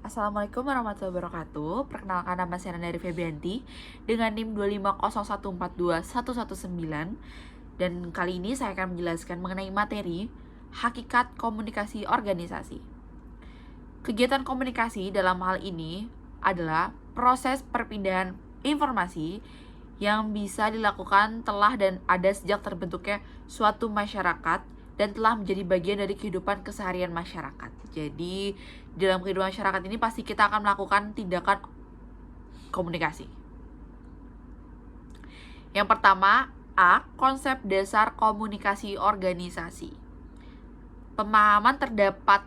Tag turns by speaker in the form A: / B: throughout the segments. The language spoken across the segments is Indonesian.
A: Assalamualaikum warahmatullahi wabarakatuh. Perkenalkan, nama saya Nandari Febianti dengan NIM 250142119. Dan kali ini saya akan menjelaskan mengenai materi hakikat komunikasi organisasi. Kegiatan komunikasi dalam hal ini adalah proses perpindahan informasi yang bisa dilakukan telah dan ada sejak terbentuknya suatu masyarakat dan telah menjadi bagian dari kehidupan keseharian masyarakat. Jadi, dalam kehidupan masyarakat ini pasti kita akan melakukan tindakan komunikasi. Yang pertama, A. Konsep dasar komunikasi organisasi. Pemahaman terdapat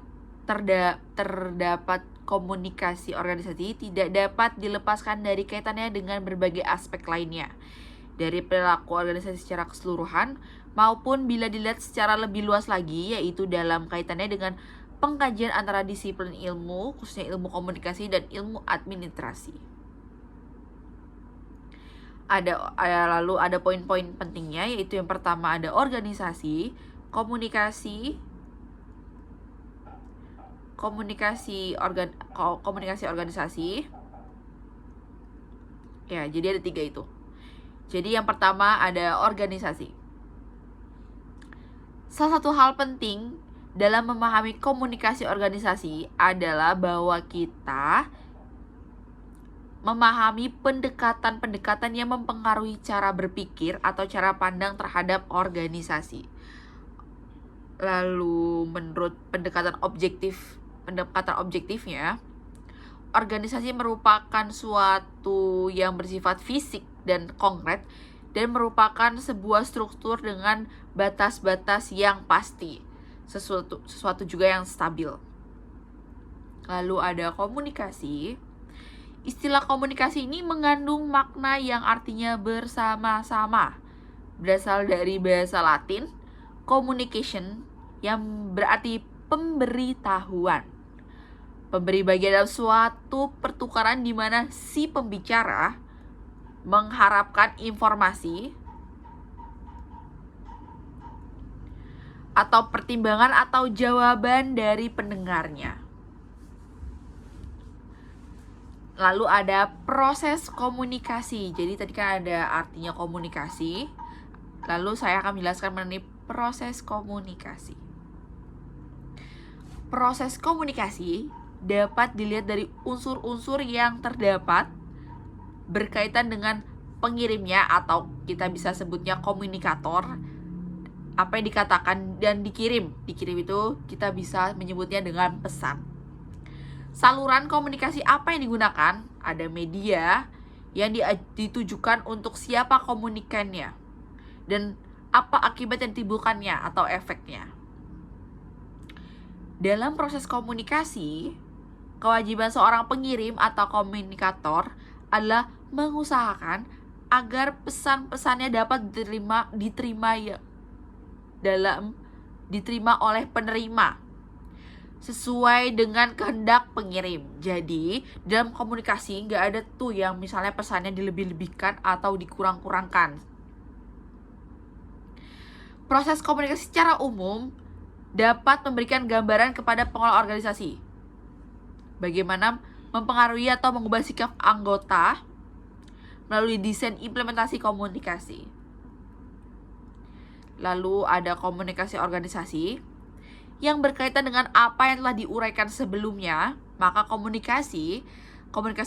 A: komunikasi organisasi tidak dapat dilepaskan dari kaitannya dengan berbagai aspek lainnya, dari perilaku organisasi secara keseluruhan maupun bila dilihat secara lebih luas lagi, yaitu dalam kaitannya dengan pengkajian antara disiplin ilmu, khususnya ilmu komunikasi dan ilmu administrasi. Lalu ada poin-poin pentingnya, yaitu yang pertama ada organisasi, komunikasi organisasi. Ya, jadi ada 3 itu. Jadi yang pertama ada organisasi. Salah satu hal penting dalam memahami komunikasi organisasi adalah bahwa kita memahami pendekatan-pendekatan yang mempengaruhi cara berpikir atau cara pandang terhadap organisasi. Lalu menurut pendekatan objektifnya, organisasi merupakan suatu yang bersifat fisik dan konkret dan merupakan sebuah struktur dengan batas-batas yang pasti, sesuatu juga yang stabil. Lalu ada komunikasi. Istilah komunikasi ini mengandung makna yang artinya bersama-sama, berasal dari bahasa Latin communication yang berarti pemberitahuan. Pemberi bagian dalam suatu pertukaran di mana si pembicara mengharapkan informasi atau pertimbangan atau jawaban dari pendengarnya. Lalu ada proses komunikasi. Jadi tadi kan ada artinya komunikasi. Lalu saya akan menjelaskan mengenai proses komunikasi. Proses komunikasi dapat dilihat dari unsur-unsur yang terdapat berkaitan dengan pengirimnya, atau kita bisa sebutnya komunikator. Apa yang dikatakan dan dikirim itu kita bisa menyebutnya dengan pesan. Saluran komunikasi apa yang digunakan? Ada media yang ditujukan untuk siapa komunikannya dan apa akibat yang ditimbulkannya atau efeknya. Dalam proses komunikasi, kewajiban seorang pengirim atau komunikator adalah mengusahakan agar pesan-pesannya dapat diterima oleh penerima sesuai dengan kehendak pengirim. Jadi dalam komunikasi nggak ada tuh yang misalnya pesannya dilebih-lebihkan atau dikurang-kurangkan. Proses komunikasi secara umum dapat memberikan gambaran kepada pengelola organisasi bagaimana mempengaruhi atau mengubah sikap anggota melalui desain implementasi komunikasi. Lalu ada komunikasi organisasi yang berkaitan dengan apa yang telah diuraikan sebelumnya. Maka komunikasi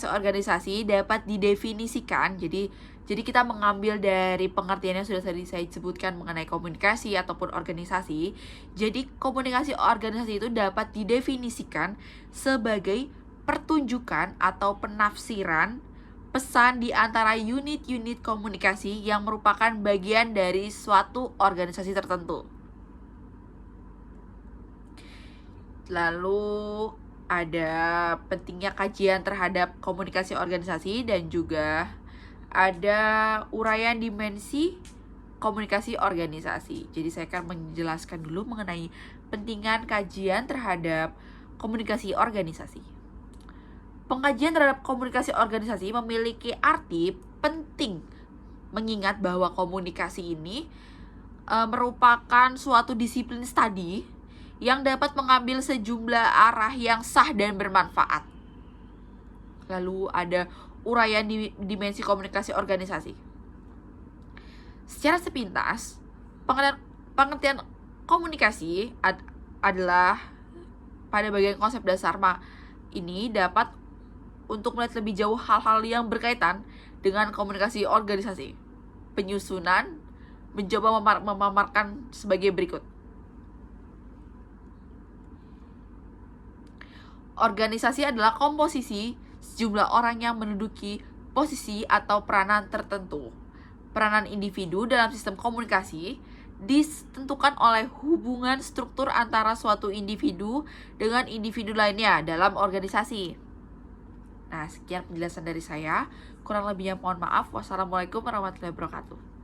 A: organisasi dapat didefinisikan. Jadi kita mengambil dari pengertian yang sudah tadi saya sebutkan mengenai komunikasi ataupun organisasi. Jadi komunikasi organisasi itu dapat didefinisikan sebagai pertunjukan atau penafsiran pesan di antara unit-unit komunikasi yang merupakan bagian dari suatu organisasi tertentu. Lalu ada pentingnya kajian terhadap komunikasi organisasi dan juga ada uraian dimensi komunikasi organisasi. Jadi saya akan menjelaskan dulu mengenai pentingan kajian terhadap komunikasi organisasi. Pengkajian terhadap komunikasi organisasi memiliki arti penting, mengingat bahwa komunikasi ini merupakan suatu disiplin studi yang dapat mengambil sejumlah arah yang sah dan bermanfaat. Lalu ada uraian dimensi komunikasi organisasi. Secara sepintas, pengertian komunikasi adalah pada bagian konsep dasar ini dapat untuk melihat lebih jauh hal-hal yang berkaitan dengan komunikasi organisasi. Penyusunan mencoba memaparkan sebagai berikut. Organisasi adalah komposisi sejumlah orang yang menduduki posisi atau peranan tertentu. Peranan individu dalam sistem komunikasi ditentukan oleh hubungan struktur antara suatu individu dengan individu lainnya dalam organisasi. Nah, sekian penjelasan dari saya. Kurang lebihnya mohon maaf. Wassalamualaikum warahmatullahi wabarakatuh.